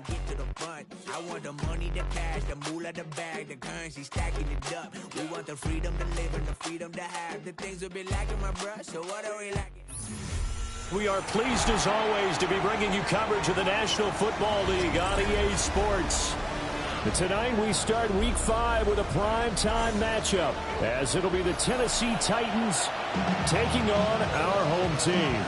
and get to the front. I want the money, the cash, the moolah, the bag, the currency, stacking it up. We want the freedom to live and the freedom to have. The things will be lacking, my bruh, so what are we lacking? We are pleased, as always, to be bringing you coverage of the National Football League on EA Sports. But tonight we start Week 5 with a primetime matchup, as it'll be the Tennessee Titans taking on our home team.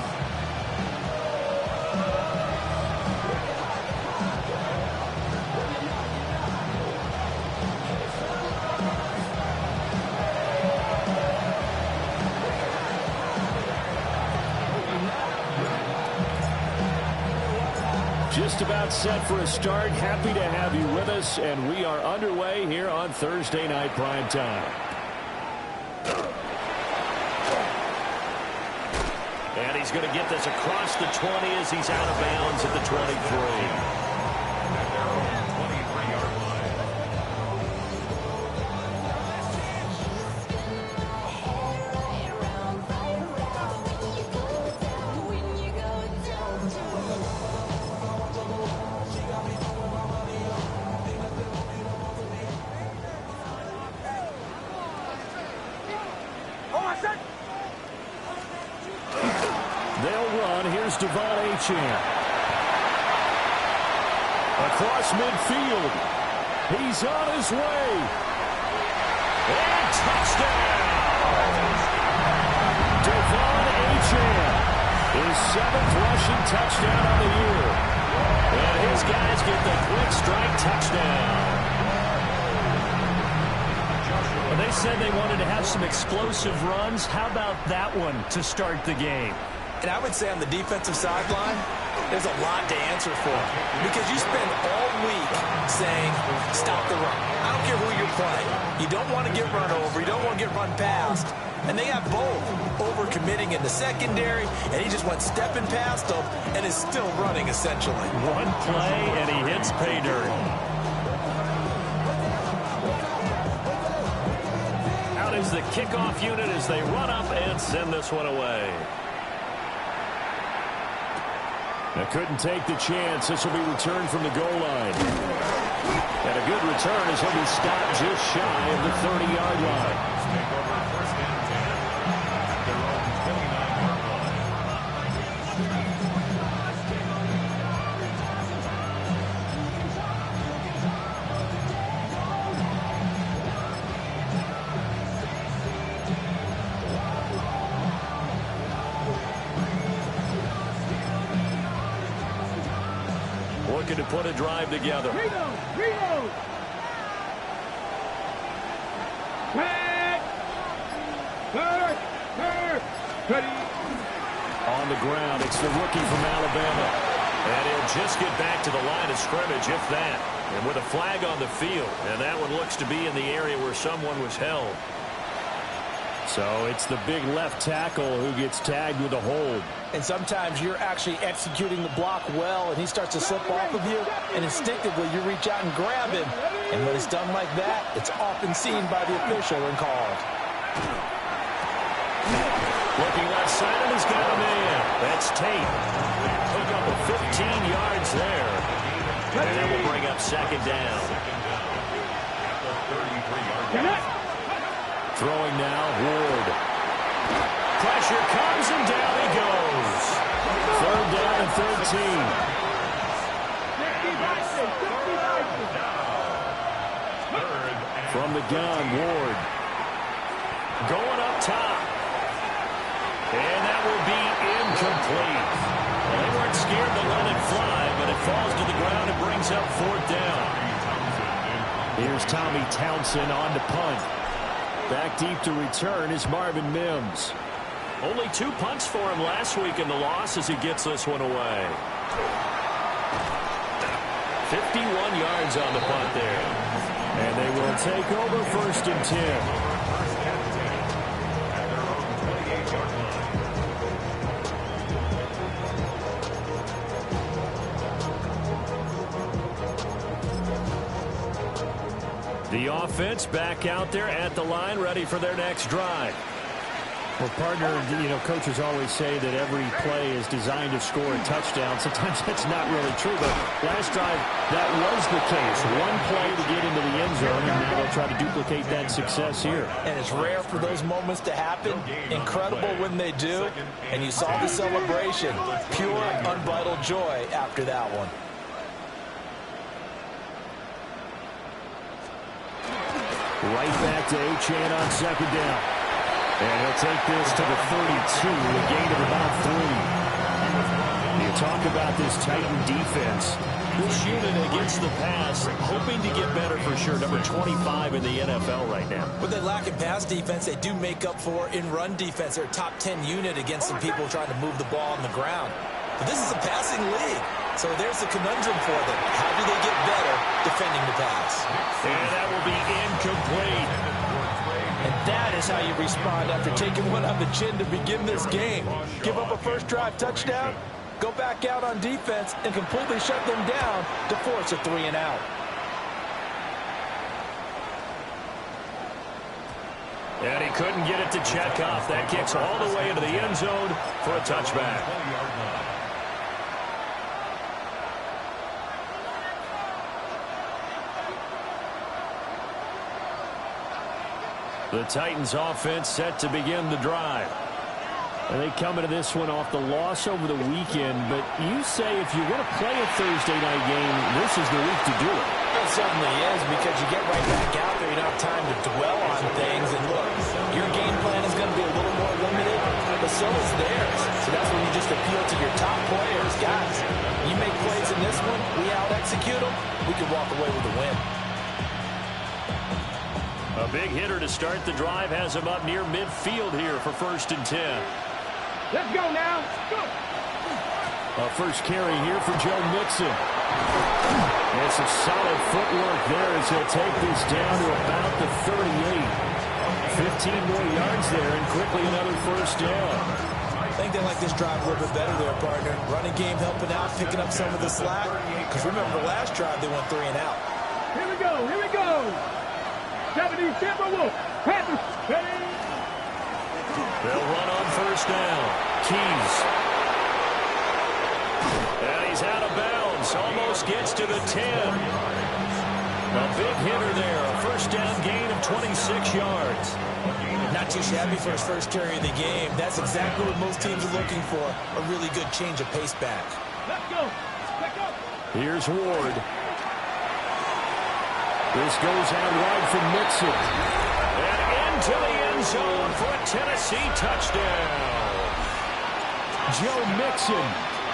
Just about set for a start. Happy to have you with us, and we are underway here on Thursday Night Primetime. And he's going to get this across the 20 as he's out of bounds at the 23. Across midfield. He's on his way. And touchdown! Devon Achane, his 7th rushing touchdown on the year. And his guys get the quick strike touchdown. Well, they said they wanted to have some explosive runs. How about that one to start the game? And I would say on the defensive sideline, there's a lot to answer for. Because you spend all week saying, stop the run. I don't care who you're playing. You don't want to get run over. You don't want to get run past. And they have both. Overcommitting in the secondary, and he just went stepping past them and is still running, essentially. One play, and he hits pay dirt. Out is the kickoff unit as they run up and send this one away. They couldn't take the chance. This will be returned from the goal line. And a good return as he'll be stopped just shy of the 30-yard line. Looking to put a drive together. Reload. On the ground, it's the rookie from Alabama. And he'll just get back to the line of scrimmage, if that. And with a flag on the field. And that one looks to be in the area where someone was held. So it's the big left tackle who gets tagged with a hold. And sometimes you're actually executing the block well, and he starts to slip off of you, and instinctively you reach out and grab him. And when it's done like that, it's often seen by the official and called. Looking left side, and he's got a man. That's Tate. Took up a 15 yards there. And that will bring up second down. Throwing now, Ward. Pressure comes, and down he goes. 3rd down and 13. From the gun, Ward. Going up top. And that will be incomplete. Well, they weren't scared to let it fly, but it falls to the ground and brings up 4th down. Here's Tommy Townsend on to punt. Back deep to return is Marvin Mims. Only 2 punts for him last week in the loss as he gets this one away. 51 yards on the punt there. And they will take over 1st and 10. The offense back out there at the line, ready for their next drive. Well, partner, you know, coaches always say that every play is designed to score a touchdown. Sometimes that's not really true, but last drive, that was the case. One play to get into the end zone, and now they'll try to duplicate that success here. And it's rare for those moments to happen. Incredible when they do. And you saw the celebration. Pure, unbridled joy after that one. Right back to Achane on second down. And he'll take this to the 32, a gain of about 3. You talk about this Titan defense. This unit against the pass, hoping to get better for sure. Number 25 in the NFL right now. What they lack in pass defense, they do make up for in run defense. They're a top 10 unit against some people trying to move the ball on the ground. But this is a passing league. So there's the conundrum for them. How do they get better defending the pass? And that will be incomplete. And that is how you respond after taking one on the chin to begin this game. Give up a first drive touchdown, go back out on defense, and completely shut them down to force a 3-and-out. And he couldn't get it to check off. That kicks all the way into the end zone for a touchback. The Titans offense set to begin the drive. And they come into this one off the loss over the weekend. But you say if you're going to play a Thursday night game, this is the week to do it. It certainly is, because you get right back out there. You don't have time to dwell on things. And look, your game plan is going to be a little more limited, but so is theirs. So that's when you just appeal to your top players. Guys, you make plays in this one, we out-execute them, we can walk away with a win. A big hitter to start the drive has him up near midfield here for 1st and 10. Let's go now. Go. A first carry here for Joe Mixon. And some solid footwork there as he'll take this down to about the 38. 15 more yards there and quickly another first down. I think they like this drive a little bit better there, partner. Running game helping out, picking up some of the slack. Because remember, the last drive they went 3-and-out. Here we go. Here we go. 70 Timberwolves. Panthers. They'll run on first down. Keys. And he's out of bounds. Almost gets to the 10. A big hitter there. A first down gain of 26 yards. Not too shabby for his first carry of the game. That's exactly what most teams are looking for. A really good change of pace back. Let's go. Let's go. Here's Ward. This goes out wide from Mixon. And into the end zone for a Tennessee touchdown. Joe Mixon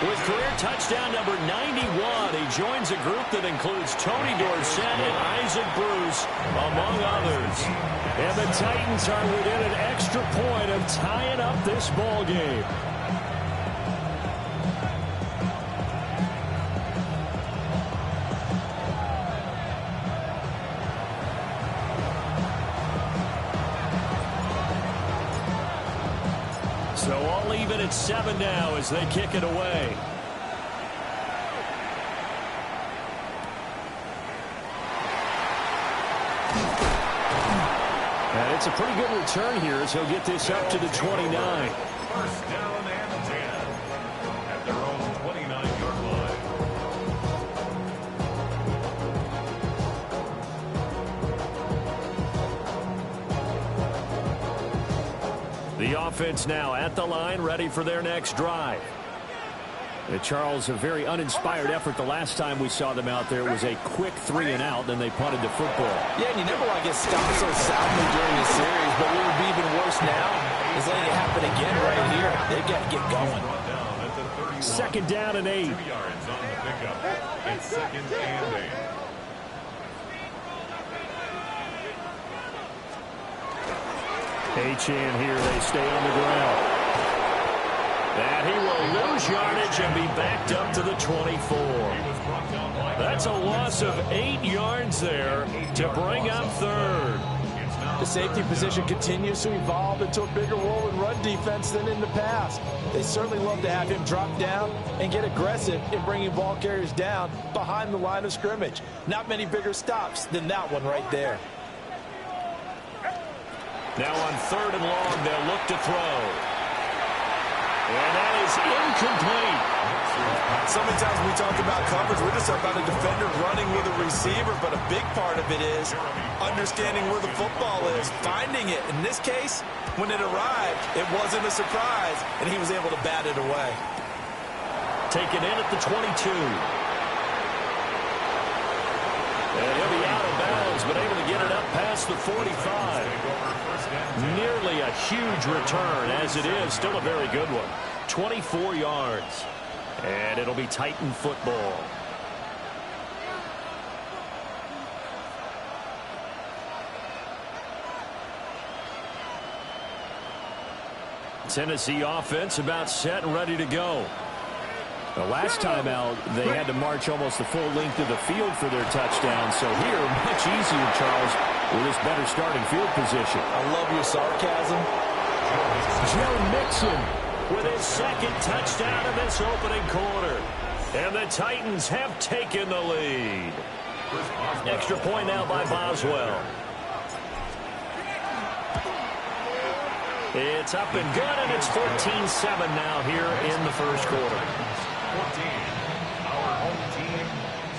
with career touchdown number 91. He joins a group that includes Tony Dorsett and Isaac Bruce, among others. And the Titans are within an extra point of tying up this ball game. So all even at 7 now as they kick it away. And it's a pretty good return here as he'll get this up to the 29. First down and 10 at their own 29-yard line. The offense now at the line, ready for their next drive. Charles, a very uninspired effort the last time we saw them out there was a quick 3-and-out, then they punted the football. Yeah, and you never want to get stopped so soundly during the series, but what would be even worse now is letting it happen again right here. They've got to get going. 2nd down and 8. 2 yards on the pickup. It's 2nd and 8. Achane here, they stay on the ground. And he will lose yardage and be backed up to the 24. That's a loss of 8 yards there to bring up 3rd. The safety position continues to evolve into a bigger role in run defense than in the past. They certainly love to have him drop down and get aggressive in bringing ball carriers down behind the line of scrimmage. Not many bigger stops than that one right there. Now on 3rd and long, they'll look to throw. And that is incomplete. So many times when we talk about coverage, we're just about a defender running with a receiver, but a big part of it is understanding where the football is, finding it. In this case, when it arrived, it wasn't a surprise, and he was able to bat it away. Taken in at the 22. And he'll be out of bounds, but able to get it up past the 45. Nearly a huge return, as it is. Still a very good one. 24 yards. And it'll be Titan football. Tennessee offense about set and ready to go. The last time out, they had to march almost the full length of the field for their touchdown. So here, much easier, Charles, with this better starting field position. I love your sarcasm. Joe Mixon with his 2nd touchdown in this opening quarter. And the Titans have taken the lead. Extra point now by Boswell. It's up and good, and it's 14-7 now here in the first quarter. 14, our home team,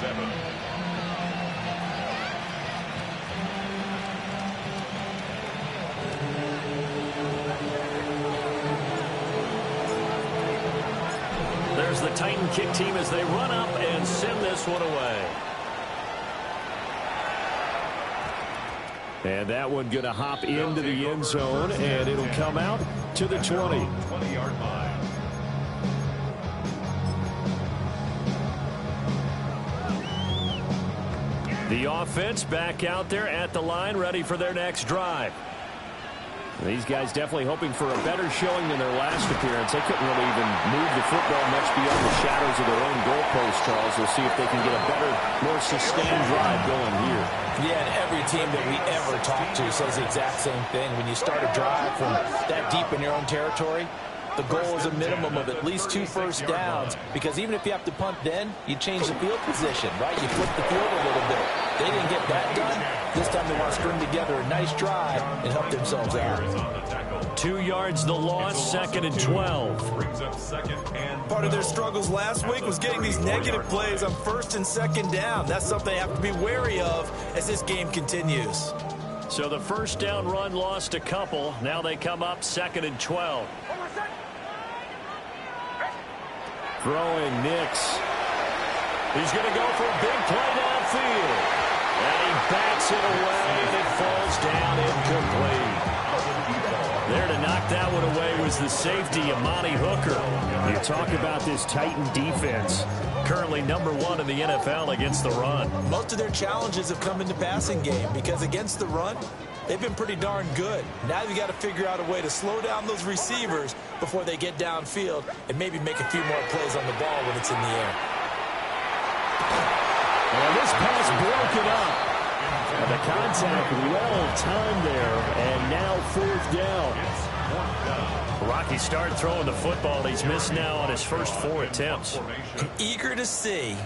7. There's the Titan kick team as they run up and send this one away. And that one going to hop into the end zone, and it'll come out to the 20. 20-yard line. The offense back out there at the line, ready for their next drive. These guys definitely hoping for a better showing than their last appearance. They couldn't really even move the football much beyond the shadows of their own goalpost, Charles. They'll see if they can get a better, more sustained drive going here. Yeah, and every team that we ever talk to says the exact same thing. When you start a drive from that deep in your own territory, the goal is a minimum of at least 2 first downs, because even if you have to punt then, you change the field position, right? You flip the field a little bit. They didn't get that done. This time they want to string together a nice drive and help themselves out. 2 yards the loss, 2nd and 12. Brings up 2nd and Part of their struggles last week was getting these negative plays on 1st and 2nd down. That's something they have to be wary of as this game continues. So the first down run lost a couple. Now they come up 2nd and 12. Throwing Nix. He's going to go for a big play downfield. And he bats it away, and it falls down incomplete. There to knock that one away was the safety, Amani Hooker. You talk about this Titan defense. Currently #1 in the NFL against the run. Most of their challenges have come in the passing game because against the run, they've been pretty darn good. Now you've got to figure out a way to slow down those receivers before they get downfield and maybe make a few more plays on the ball when it's in the air. And this pass broken up. And the contact well timed there, and now 4th down. Rocky started throwing the football. He's missed now on his first 4 attempts. I'm eager to see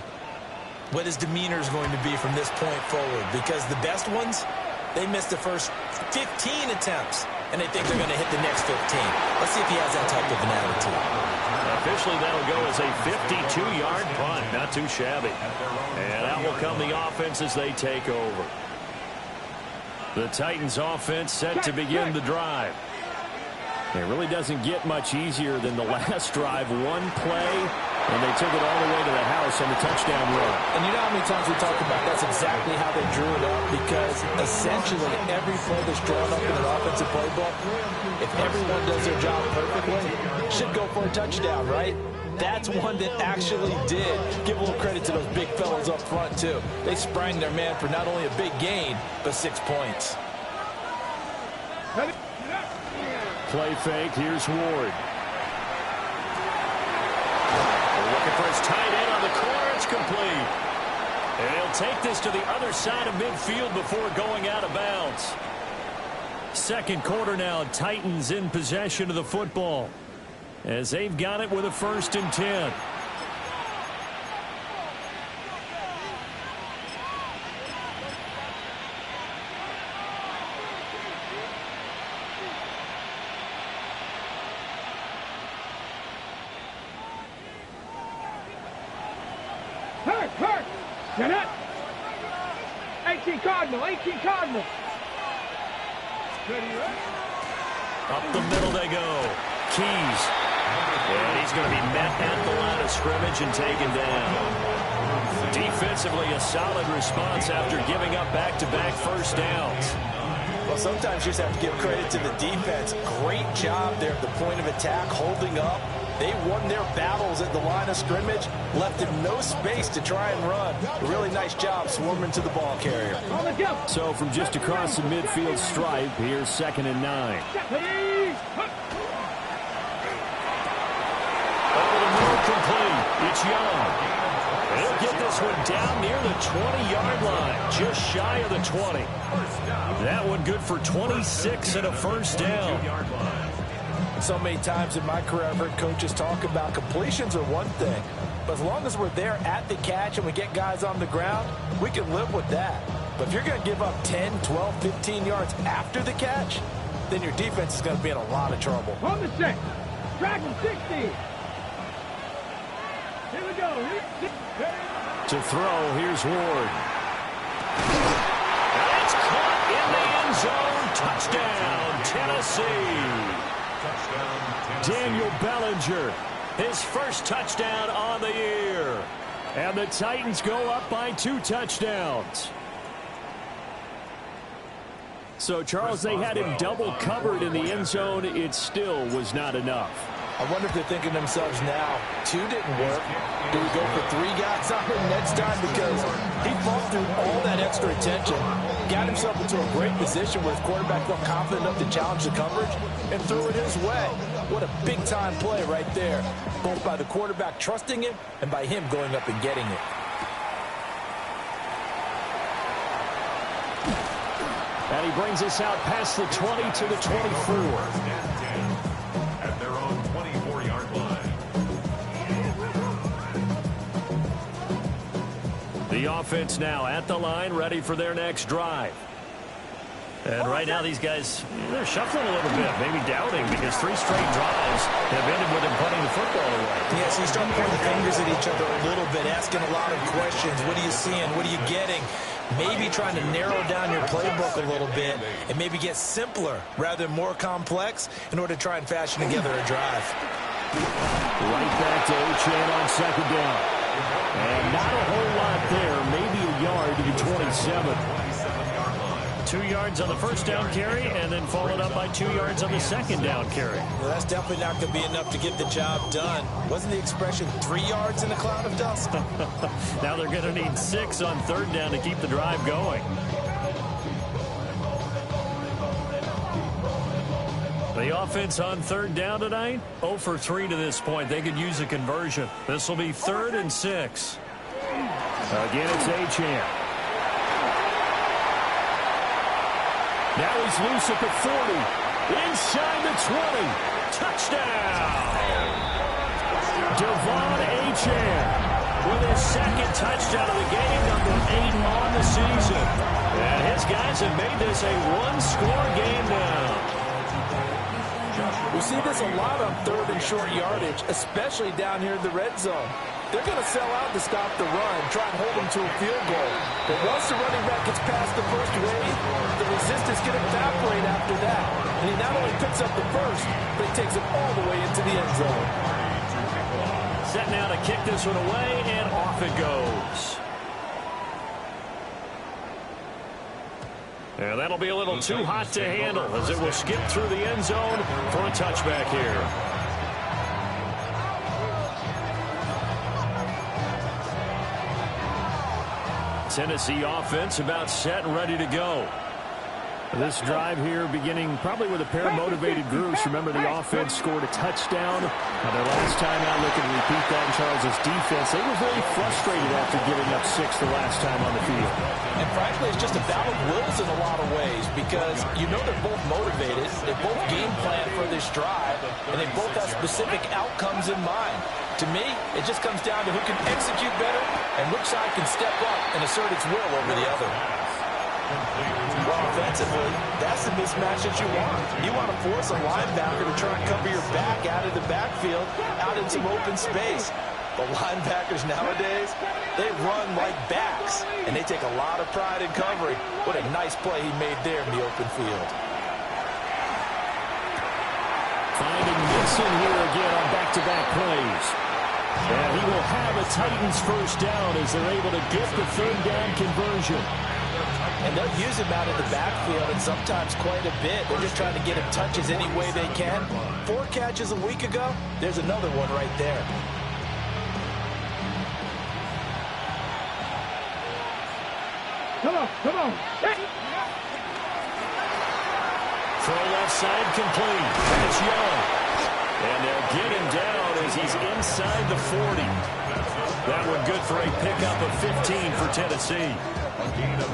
what his demeanor is going to be from this point forward, because the best ones, they missed the first 15 attempts, and they think they're going to hit the next 15. Let's see if he has that type of an attitude. Officially, that'll go as a 52-yard punt. Not too shabby. And out will come the offense as they take over. The Titans offense set to begin the drive. It really doesn't get much easier than the last drive. One play, and they took it all the way to the house on the touchdown run. And you know how many times we talk about that's exactly how they drew it up, because essentially every play that's drawn up in an offensive playbook, if everyone does their job perfectly, should go for a touchdown, right? That's one that actually did. Give a little credit to those big fellas up front, too. They sprang their man for not only a big gain, but 6 points. Play fake. Here's Ward. They're looking for his tight end on the corner. It's complete. And he'll take this to the other side of midfield before going out of bounds. Second quarter now. Titans in possession of the football, as they've got it with a 1st and 10. Hurt. Get it. 18 Cardinal. Up the middle they go. Keys. And he's going to be met at the line of scrimmage and taken down. Defensively, a solid response after giving up back-to-back first downs. Well, sometimes you just have to give credit to the defense. Great job there at the point of attack, holding up. They won their battles at the line of scrimmage, left him no space to try and run. A really nice job swarming to the ball carrier. So from just across the midfield stripe, here's 2nd and 9. Over the middle, complete. It's Young. He'll get this one down near the 20-yard line, just shy of the 20. That one good for 26 and a first down. So many times in my career, I've heard coaches talk about completions are one thing, but as long as we're there at the catch and we get guys on the ground, we can live with that. But if you're going to give up 10, 12, 15 yards after the catch, then your defense is going to be in a lot of trouble. On the 6. Dragon 60. Here we go. To throw, here's Ward. It's caught in the end zone. Touchdown, Tennessee. Daniel Bellinger, his first touchdown on the year. And the Titans go up by 2 touchdowns. So, Charles, they had him double covered in the end zone. It still was not enough. I wonder if they're thinking to themselves now, 2 didn't work. Do we go for 3 guys on him next time? Because he fought through all that extra attention, got himself into a great position where his quarterback felt confident enough to challenge the coverage and threw it his way. What a big-time play right there, both by the quarterback trusting him and by him going up and getting it. And he brings us out past the 20 to the 24. At their own 24-yard line. The offense now at the line, ready for their next drive. And right now these guys, they're shuffling a little bit, maybe doubting, because 3 straight drives have ended with them putting the football away. Yeah, so you start pointing fingers at each other a little bit, asking a lot of questions. What are you seeing? What are you getting? Maybe trying to narrow down your playbook a little bit and maybe get simpler rather than more complex in order to try and fashion together a drive. Right back to Achane on 2nd down. And not a whole lot there, maybe a yard to the 27. 2 yards on the first down carry, and then followed up by 2 yards on the second down carry. Well, that's definitely not going to be enough to get the job done. Wasn't the expression 3 yards in a cloud of dust? Now they're going to need 6 on 3rd down to keep the drive going. The offense on 3rd down tonight, 0 for 3 to this point. They could use a conversion. This will be 3rd and 6. Again, it's Achane. Now he's loose at the 40. Inside the 20. Touchdown! Devon Achane with his 2nd touchdown of the game, number 8 on the season. And his guys have made this a 1-score game now. We see this a lot on 3rd and short yardage, especially down here in the red zone. They're going to sell out to stop the run, try and hold them to a field goal. But once the running back gets past the first wave, the resistance can evaporate after that. And he not only picks up the first, but he takes it all the way into the end zone. Set now to kick this one away, and off it goes. And that'll be a little too hot to handle as it will skip through the end zone for a touchback here. Tennessee offense about set and ready to go. This drive here beginning probably with a pair of motivated groups. Remember, the offense scored a touchdown. Now their last time out, looking to repeat that in Charles' defense. They were very frustrated after giving up 6 the last time on the field. And frankly, it's just a battle of wills in a lot of ways because you know they're both motivated. They both game plan for this drive, and they both have specific outcomes in mind. To me, it just comes down to who can execute better and which side can step up and assert its will over the other. Well, offensively, that's the mismatch that you want. You want to force a linebacker to try and cover your back out of the backfield, out in some open space. The linebackers nowadays, they run like backs, and they take a lot of pride in covering. What a nice play he made there in the open field. Finding Mixon here again on back-to-back plays. And he will have a Titans first down as they're able to get the third down conversion. And they'll use him out in the backfield, and sometimes quite a bit. They're just trying to get him touches any way they can. 4 catches a week ago, there's another one right there. Come on, come on. Throw left side complete. It's Young. And they'll get him down as he's inside the 40. That one good for a pickup of 15 for Tennessee.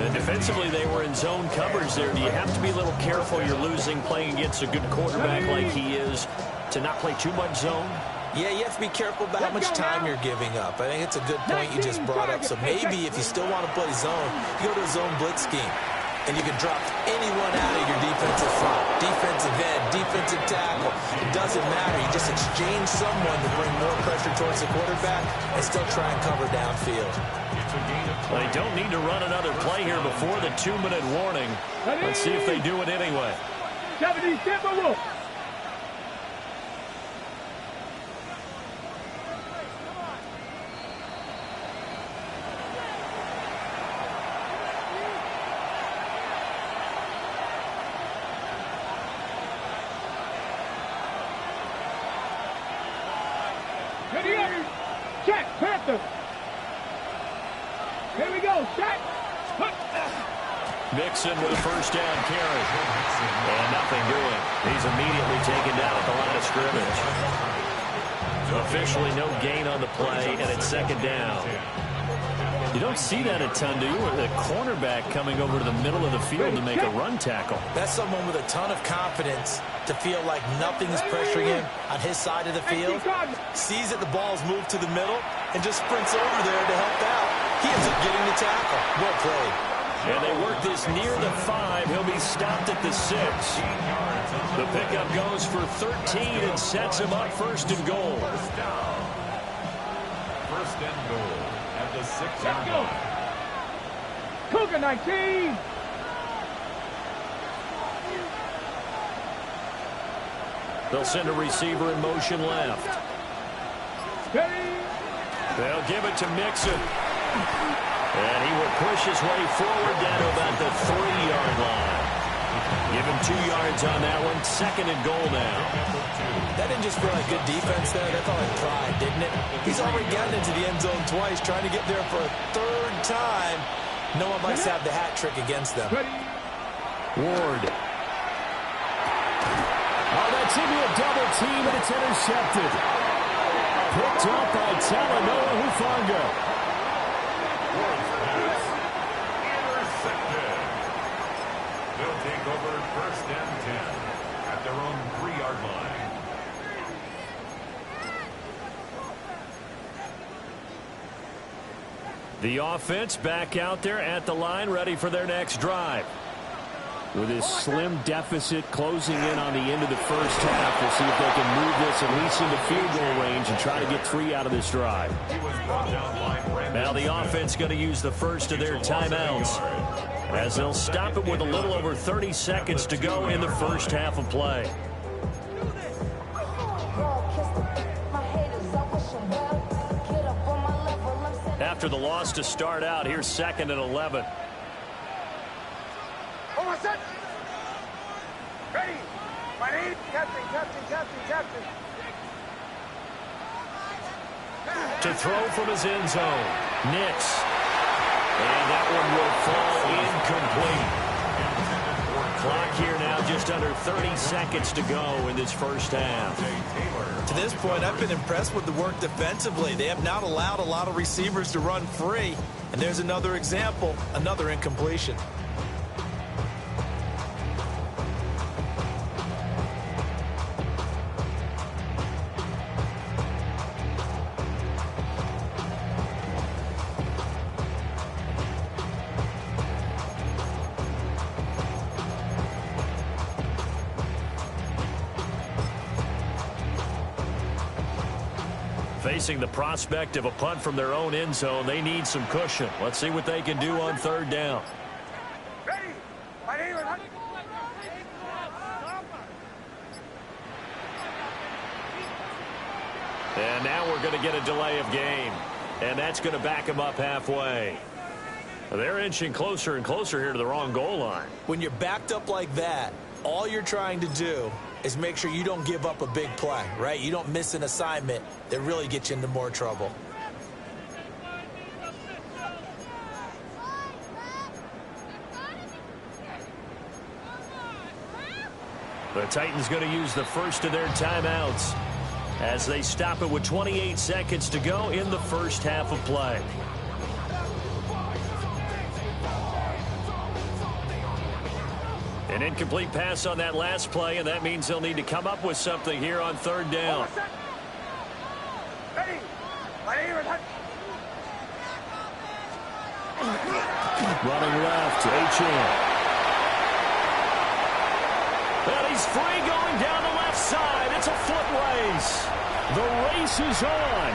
And defensively, they were in zone coverage there. Do you have to be a little careful you're losing playing against a good quarterback like he is to not play too much zone? Yeah, you have to be careful about how much time you're giving up. I think it's a good point you just brought up. So maybe if you still want to play zone, you go to a zone blitz scheme. And you can drop anyone out of your defensive front, defensive end, defensive tackle. It doesn't matter. You just exchange someone to bring more pressure towards the quarterback and still try and cover downfield. They don't need to run another play here before the 2-minute warning. Let's see if they do it anyway. 70 Timberwolves. Check, Panther. Here we go, check. Mixon with a first down carry. And nothing doing. He's immediately taken down at the line of scrimmage. Officially no gain on the play, and it's second down. You don't see that a ton, do you? Or the cornerback coming over to the middle of the field to make a run tackle. That's someone with a ton of confidence to feel like nothing's pressuring him on his side of the field. Sees that the ball's moved to the middle and just sprints over there to help out. He ends up getting the tackle. Well played. And they work this near the 5. He'll be stopped at the 6. The pickup goes for 13 and sets him up first and goal. First and goal at the 6-yard line. Cougar 19. They'll send a receiver in motion left. They'll give it to Mixon. And he will push his way forward down to about the 3-yard line. Give him 2 yards on that one. Second and goal now. That didn't just feel like good defense there. That felt like pride, didn't it? He's already gotten into the end zone twice, trying to get there for a 3rd time. No one likes to have the hat trick against them. Ward. Oh, that's into a double team, and it's intercepted. Picked up by Talanoa Hufanga. Intercepted. They'll take over first and 10 at their own 3-yard line. The offense back out there at the line, ready for their next drive. With his slim deficit closing in on the end of the first half, we'll see if they can move this at least into field goal range and try to get 3 out of this drive. Now the offense going to use the first of their timeouts as they'll stop it with a little over 30 seconds to go in the first half of play. After the loss to start out, here's 2nd and 11. Ready. My name, Captain. To throw from his end zone. Nix. And that one will fall incomplete. Clock here now just under 30 seconds to go in this first half. To this point, I've been impressed with the work defensively. They have not allowed a lot of receivers to run free. And there's another example, another incompletion. Facing the prospect of a punt from their own end zone, they need some cushion. Let's see what they can do on third down. And now we're going to get a delay of game. And that's going to back them up halfway. They're inching closer and closer here to the wrong goal line. When you're backed up like that, all you're trying to do is make sure you don't give up a big play, right? You don't miss an assignment that really gets you into more trouble. The Titans going to use the first of their timeouts as they stop it with 28 seconds to go in the first half of play. An incomplete pass on that last play, and that means they'll need to come up with something here on third down. Running left, H.M. And he's free going down the left side. It's a foot race. The race is on.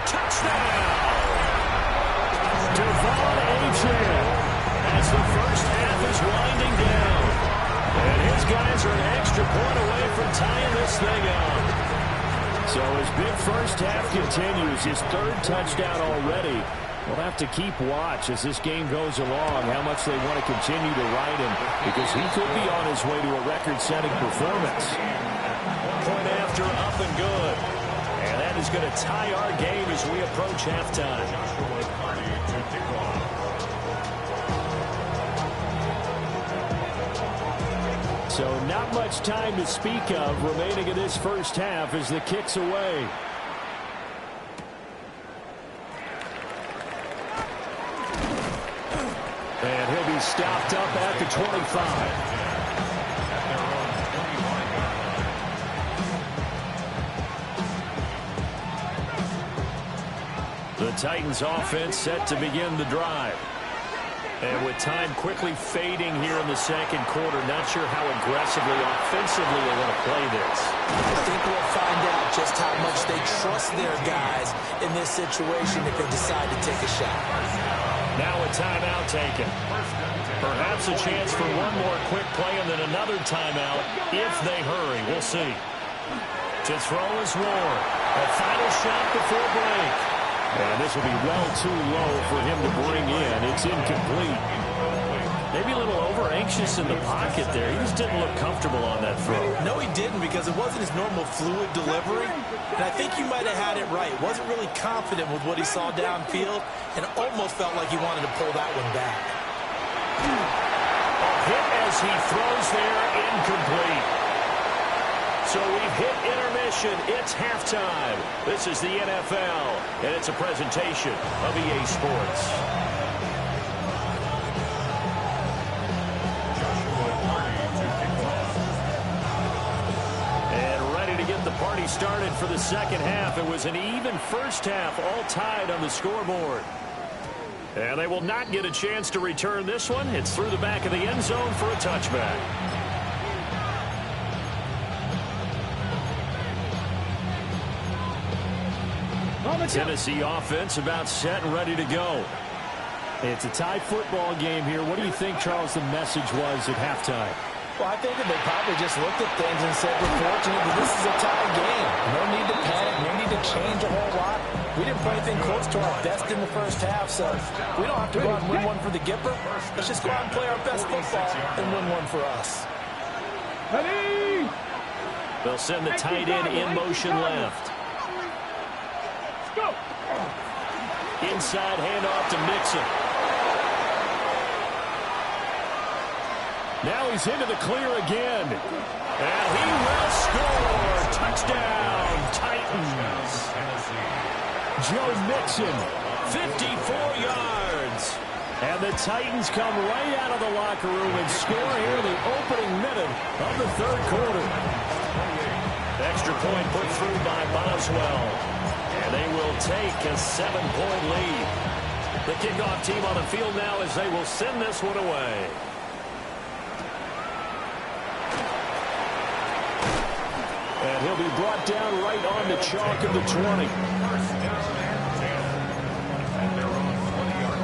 Touchdown. Devon H.M. as the first half is winding down. And his guys are an extra point away from tying this thing up. So his big first half continues. His third touchdown already. We'll have to keep watch as this game goes along, how much they want to continue to ride him, because he could be on his way to a record-setting performance. 1 point after, up and good. And that is going to tie our game as we approach halftime. So not much time to speak of remaining in this first half as the kick's away. And he'll be stopped up at the 25. The Titans offense set to begin the drive. And with time quickly fading here in the second quarter, not sure how aggressively, offensively they want to play this. I think we'll find out just how much they trust their guys in this situation if they decide to take a shot. Now a timeout taken. Perhaps a chance for one more quick play and then another timeout if they hurry. We'll see. To throw is Ward. A final shot before break. And this will be well too low for him to bring in. It's incomplete. Maybe a little over-anxious in the pocket there. He just didn't look comfortable on that throw. No, he didn't, because it wasn't his normal fluid delivery. And I think you might have had it right. Wasn't really confident with what he saw downfield and almost felt like he wanted to pull that one back. A hit as he throws there, incomplete. So we've hit intermission. It's halftime. This is the NFL, and it's a presentation of EA Sports. And ready to get the party started for the second half. It was an even first half, all tied on the scoreboard. And they will not get a chance to return this one. It's through the back of the end zone for a touchback. Tennessee offense about set and ready to go. It's a tie football game here. What do you think, Charles, the message was at halftime? Well, I think that they probably just looked at things and said, we're fortunate that this is a tie game. No need to panic, no need to change a whole lot. We didn't play anything close to our best in the first half, so we don't have to go out and win one for the Gipper. Let's just go out and play our best football and win one for us. They'll send the tight end in motion left. Inside handoff to Mixon. Now he's into the clear again. And he will score. Touchdown, Titans. Joe Mixon, 54 yards. And the Titans come right out of the locker room and score here in the opening minute of the third quarter. Extra point put through by Boswell. And they will take a 7-point lead. The kickoff team on the field now as they will send this one away. And And he'll be brought down right on the chalk of the 20. First down and 10 at their own 20-yard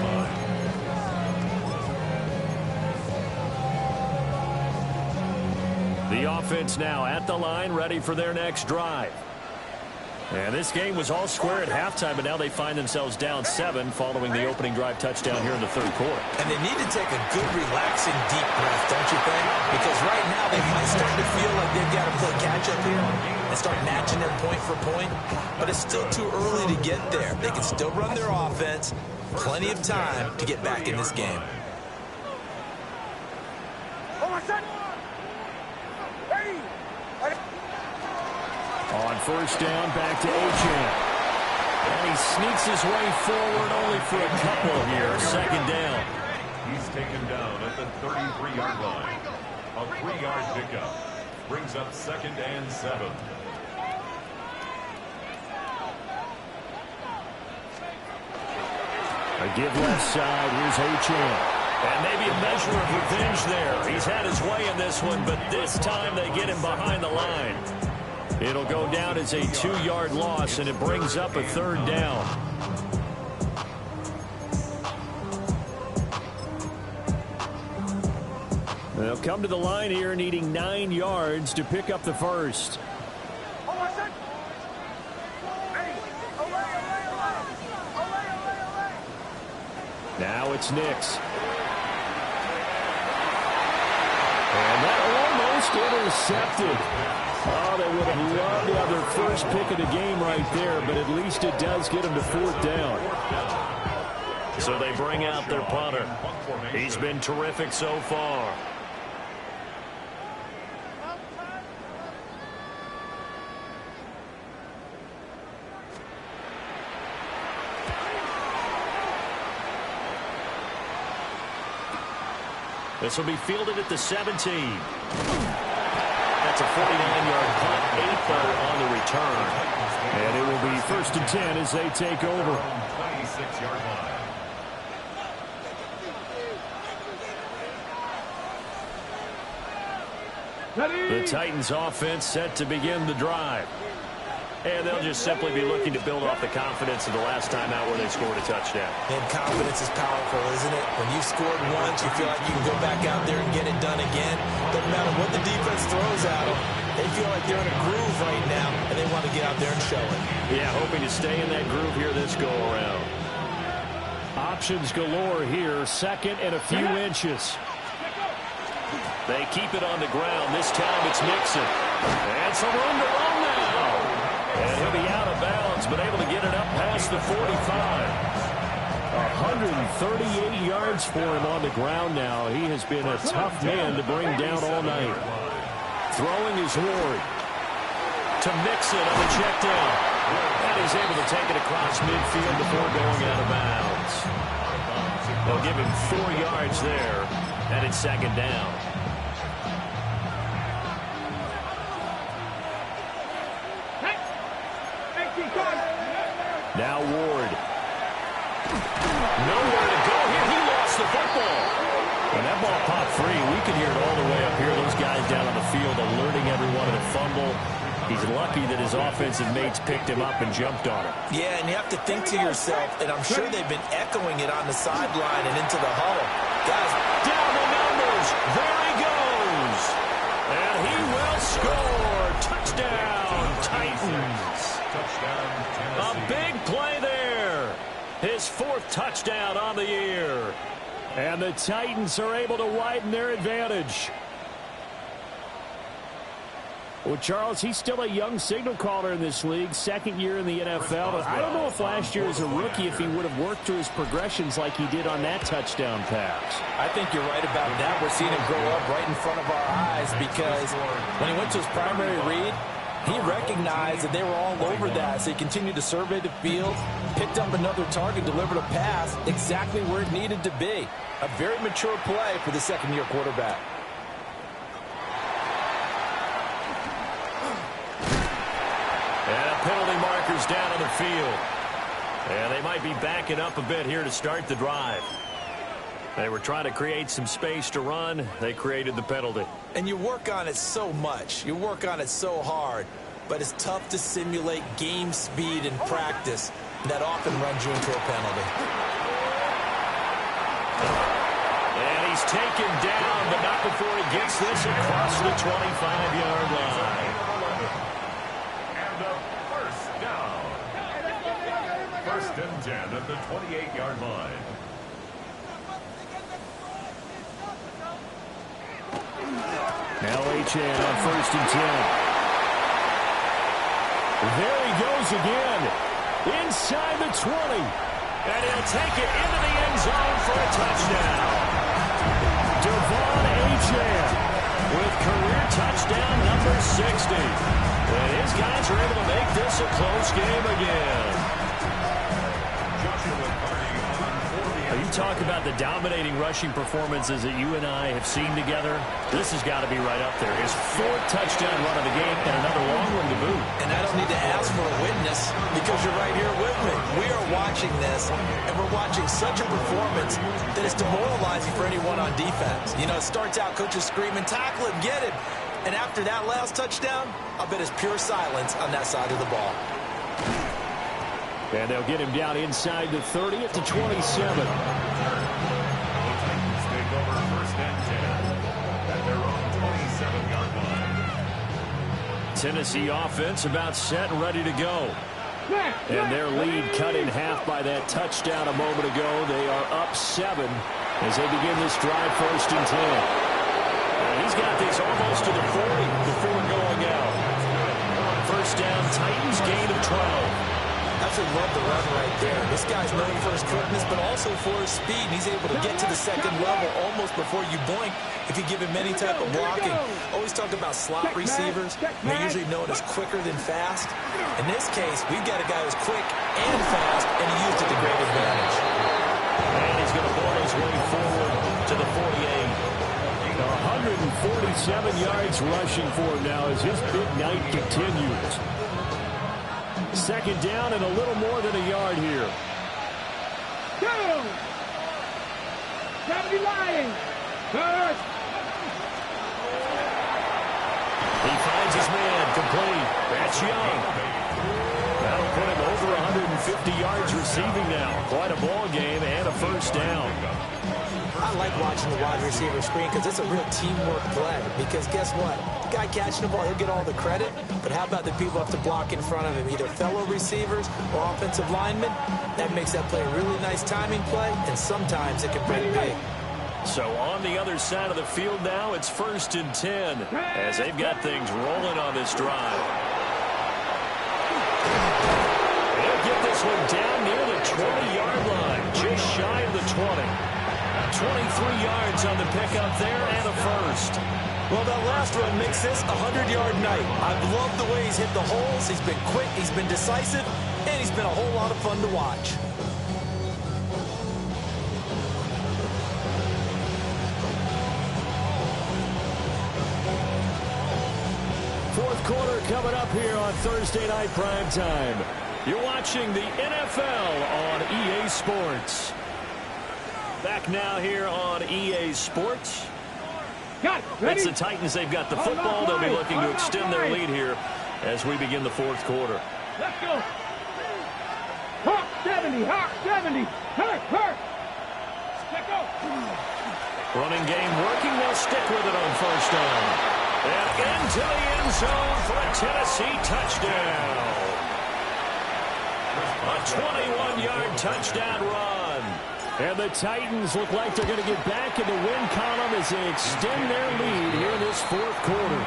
line. The offense now at the line, ready for their next drive. And this game was all square at halftime, but now they find themselves down 7 following the opening drive touchdown here in the third quarter. And they need to take a good, relaxing, deep breath, don't you think? Because right now they might start to feel like they've got to play catch-up here and start matching their point for point. But it's still too early to get there. They can still run their offense. Plenty of time to get back in this game. On first down, back to Achane. And he sneaks his way forward only for a couple here. Second down. He's taken down at the 33-yard line. A 3-yard pickup brings up 2nd and 7. A give left side. Here's Achane. And maybe a measure of revenge there. He's had his way in this one, but this time they get him behind the line. It'll go down as a 2-yard loss, and it brings up a third down. They'll come to the line here needing 9 yards to pick up the first. Now it's Nix. And that almost intercepted. Oh, they would have loved to have their first pick of the game right there, but at least it does get them to 4th down. So they bring out their punter. He's been terrific so far. This will be fielded at the 17. That's a 49-yard punt, 8 on the return. And it will be 1st and 10 as they take over. 26-yard line. The Titans offense set to begin the drive. And they'll just simply be looking to build off the confidence of the last time out where they scored a touchdown. And confidence is powerful, isn't it? When you've scored once, you feel like you can go back out there and get it done again. Doesn't matter what the defense throws at them. They feel like they're in a groove right now, and they want to get out there and show it. Yeah, hoping to stay in that groove here this go-around. Options galore here, 2nd and a few inches. They keep it on the ground. This time it's Nixon. And some room to run now. And he'll be out of bounds, but able to get it up past the 45. 138 yards for him on the ground now. He has been a tough man to bring down all night. Throwing is Ward. To Mixon on the check down. And he's able to take it across midfield before going out of bounds. They'll give him 4 yards there, and it's 2nd down. Now Ward. Nowhere to go here. He lost the football. And that ball popped free. We can hear it all the way up here. Those guys down on the field alerting everyone of the fumble. He's lucky that his offensive mates picked him up and jumped on him. Yeah, and you have to think to yourself, and I'm sure they've been echoing it on the sideline and into the huddle. Guys, down the numbers. There he goes. And he will score. Touchdown, Titans. A big play there. His 4th touchdown on the year. And the Titans are able to widen their advantage. Well, Charles, he's still a young signal caller in this league, 2nd year in the NFL. But I don't know if last year as a rookie, if he would have worked through his progressions like he did on that touchdown pass. I think you're right about that. We're seeing him grow up right in front of our eyes because when he went to his primary read, he recognized that they were all over that, so he continued to survey the field, picked up another target, delivered a pass exactly where it needed to be. A very mature play for the 2nd-year quarterback. And penalty markers down on the field. And they might be backing up a bit here to start the drive. They were trying to create some space to run. They created the penalty. And you work on it so much. You work on it so hard. but it's tough to simulate game speed in practice. That often runs you into a penalty. And he's taken down, but not before he gets this across the 25-yard line. And a first down. First and 10 at the 28-yard line. Now Achane on first and 10. There he goes again. Inside the 20. And he'll take it into the end zone for a touchdown. Achane with career touchdown number 60. And his guys are able to make this a close game again. You talk about the dominating rushing performances that you and I have seen together. This has got to be right up there. His fourth touchdown run of the game and another long one to boot. And I don't need to ask for a witness because you're right here with me. We are watching this, and we're watching such a performance that it's demoralizing for anyone on defense. You know, it starts out coaches screaming, tackle it, get it. And after that last touchdown, I bet it's pure silence on that side of the ball. And they'll get him down inside the 30 at the 27. The Titans take over first and 10 at their own 27-yard line. Tennessee offense about set and ready to go. And their lead cut in half by that touchdown a moment ago. They are up 7 as they begin this drive first and 10. And he's got this almost to the 40 before going out. First down, Titans gain of 12. Absolutely love the run right there. This guy's known for his quickness, but also for his speed. He's able to get to the second level almost before you blink if you give him any type of blocking. Always talk about slot receivers. They're usually known as quicker than fast. In this case, we've got a guy who's quick and fast, and he used it to great advantage. And he's going to blow his way forward to the 48. 147 yards rushing for him now as his big night continues. Second down and a little more than a yard here. Go! 70 Lions! First! He finds his man complete. That's Young. That'll put him over 150 yards receiving now. Quite a ball game and a first down. I like watching the wide receiver screen because it's a real teamwork play. Because guess what? The guy catching the ball, he'll get all the credit. But how about the people up to block in front of him, either fellow receivers or offensive linemen? That makes that play a really nice timing play, and sometimes it can break big. So on the other side of the field now, it's first and 10 as they've got things rolling on this drive. They'll get this one down near the 20-yard line, just shy of the 20. 23 yards on the pickup there and a first. Well, that last run makes this a 100-yard night. I've loved the way he's hit the holes. He's been quick, he's been decisive, and he's been a whole lot of fun to watch. Fourth quarter coming up here on Thursday Night Primetime. You're watching the NFL on EA Sports. Back now here on EA Sports. Got it. Ready? It's the Titans. They've got the football. They'll be looking to extend their lead here as we begin the fourth quarter. Let's go. Hawk 70. Hawk 70. Hurt. Let's go. Running game working. They'll stick with it on first down. And into the end zone for a Tennessee touchdown. A 21-yard touchdown run. And the Titans look like they're going to get back in the win column as they extend their lead here in this fourth quarter.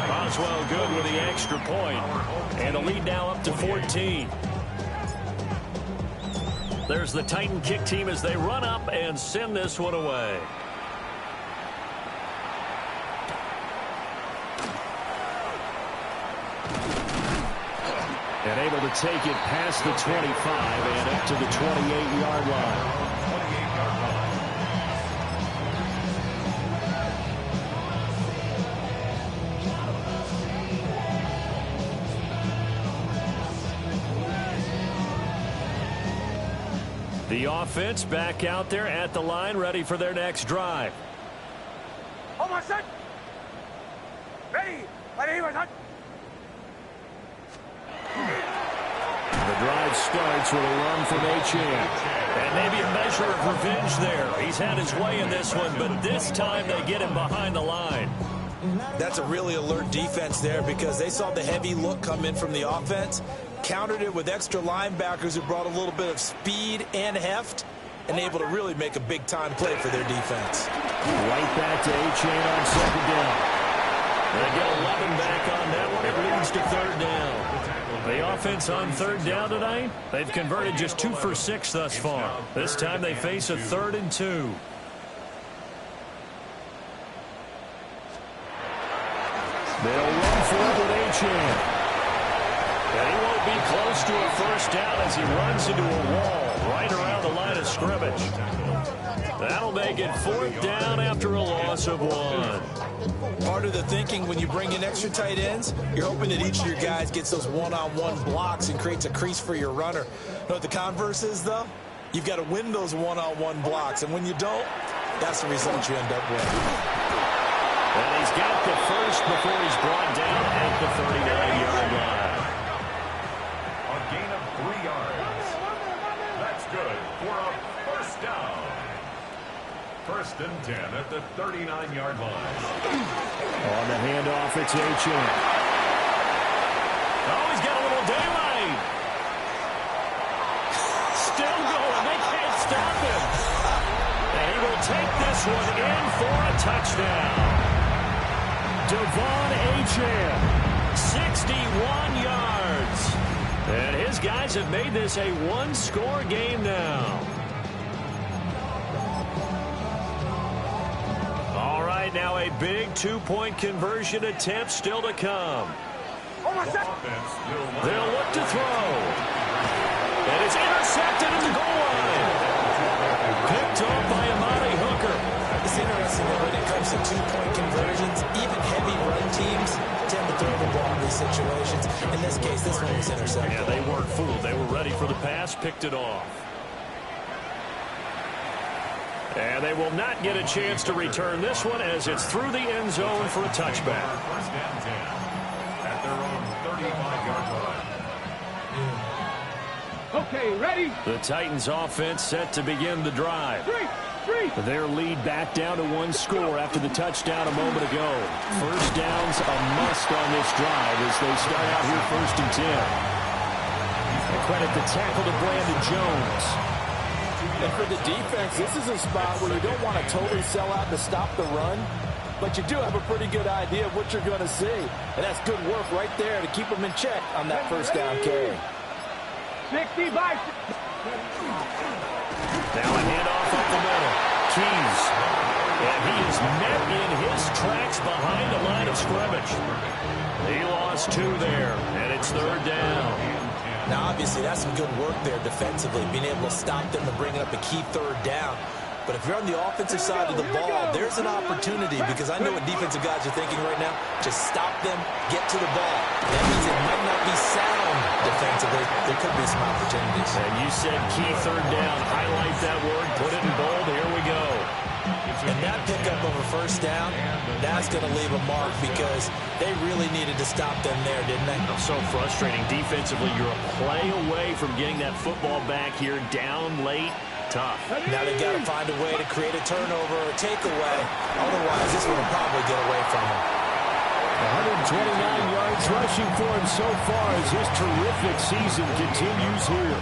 Boswell good with the extra point. And the lead now up to 14. There's the Titan kick team as they run up and send this one away. And able to take it past the 25 and up to the 28-yard line. The offense back out there at the line, ready for their next drive. Hold on, set. Ready. Ready, set. The drive starts with a run from Achane. And maybe a measure of revenge there. He's had his way in this one, but this time they get him behind the line. That's a really alert defense there because they saw the heavy look come in from the offense, countered it with extra linebackers who brought a little bit of speed and heft, and able to really make a big-time play for their defense. Right back to Achane on second down. They get 11 back on that one. It leads to third down. The offense on third down tonight, they've converted just 2 for 6 thus far. This time they face a 3rd and 2. They'll run for it with Achane. And he won't be close to a first down as he runs into a wall right around the line of scrimmage. That'll make it 4th down after a loss of 1. Part of the thinking when you bring in extra tight ends, you're hoping that each of your guys gets those one-on-one blocks and creates a crease for your runner. You know what the converse is, though? You've got to win those one-on-one blocks, and when you don't, that's the result you end up with. And he's got the first before he's brought down at the 39-yard line. A gain of 3 yards. That's good for a first down. 1st and 10 at the 39-yard line. On the handoff, it's Achane. Oh, he's got a little daylight. Still going. They can't stop him. And he will take this one in for a touchdown. Devon Achane, 61 yards. And his guys have made this a 1-score game now. All right, now a big 2-point conversion attempt still to come. They'll look to throw. And it's intercepted at the goal line. Picked off by Amari Hooker. It's interesting that when it comes to 2-point conversions, even heavy run teams tend to throw the ball in these situations. In this case, this one was intercepted. Yeah, they weren't fooled. They were ready for the pass, picked it off. And they will not get a chance to return this one as it's through the end zone for a touchback. 1st and 10 at their own 35-yard line. Okay, ready? The Titans offense set to begin the drive. Three. Their lead back down to 1 score after the touchdown a moment ago. First down's a must on this drive as they start out here 1st and 10. And credit the tackle to Brandon Jones. And for the defense, this is a spot where you don't want to totally sell out to stop the run, but you do have a pretty good idea of what you're going to see. And that's good work right there to keep them in check on that first down carry. 60 by... Now a handoff up the middle. Keys. And he is met in his tracks behind the line of scrimmage. He lost 2 there, and it's 3rd down. Now, obviously, that's some good work there defensively, being able to stop them and bring up a key 3rd down. But if you're on the offensive side of the ball, there's an opportunity because I know what defensive guys are thinking right now. Just stop them, get to the ball. That means it might not be sound defensively. There could be some opportunities. And you said key 3rd down. Highlight that word. Put it in bold. Here we go. And that pickup of a first down, that's going to leave a mark because they really needed to stop them there, didn't they? So frustrating. Defensively, you're a play away from getting that football back here down late. Tough. Now they've got to find a way to create a turnover or a takeaway. Otherwise, this one will probably get away from them. 129 yards rushing for him so far as his terrific season continues here.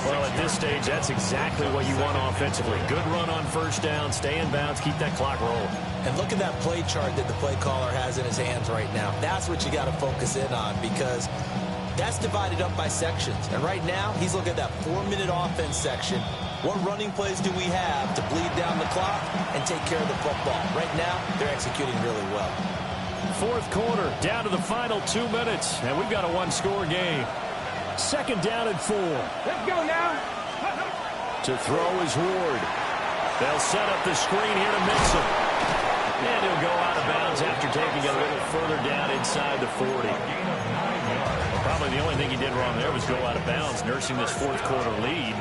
Well, at this stage, that's exactly what you want offensively. Good run on first down, stay in bounds, keep that clock rolling. And look at that play chart that the play caller has in his hands right now. That's what you got to focus in on because that's divided up by sections. And right now, he's looking at that 4-minute offense section. What running plays do we have to bleed down the clock and take care of the football? Right now, they're executing really well. 4th quarter, down to the final 2 minutes, and we've got a 1-score game. 2nd down and 4. Let's go now. To throw is Ward. They'll set up the screen here to mix him. And he'll go out of bounds after taking it a little further down inside the 40. Probably the only thing he did wrong there was go out of bounds, nursing this 4th quarter lead.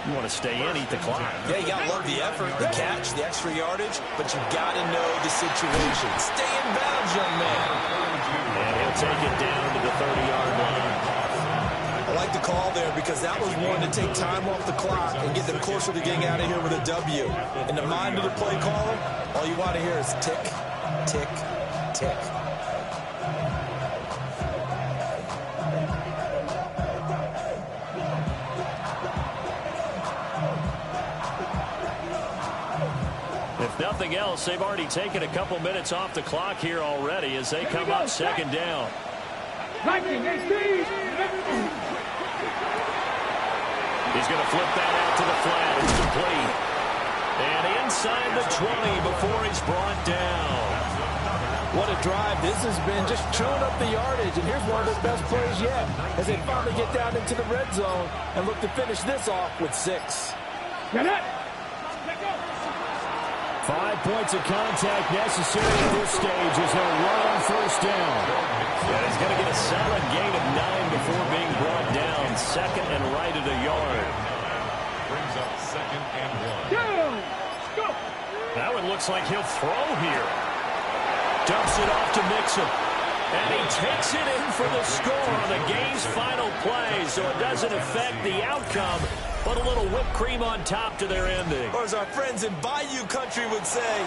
You want to stay in, eat the clock. Yeah, you got to love the effort, the catch, the extra yardage, but you got to know the situation. Stay in bounds, young man. And he'll take it down to the 30-yard line. like the call there because that was one to take time off the clock and get them closer to getting out of here with a W. In the mind of the play caller, all you want to hear is tick, tick, tick. If nothing else, they've already taken a couple minutes off the clock here already as they come up second down. He's going to flip that out to the flat. It's complete. And inside the 20 before he's brought down. What a drive this has been, just chewing up the yardage. And here's one of their best plays yet as they finally get down into the red zone and look to finish this off with 6. 5 points of contact necessary at this stage as they'll run on first down. And he's going to get a solid gain of 9 before being brought down. Second and right at a yard. Brings up 2nd and 1. That one looks like he'll throw here. Dumps it off to Mixon. And he takes it in for the score on the game's final play, so it doesn't affect the outcome, but a little whipped cream on top to their ending. Or as our friends in Bayou Country would say,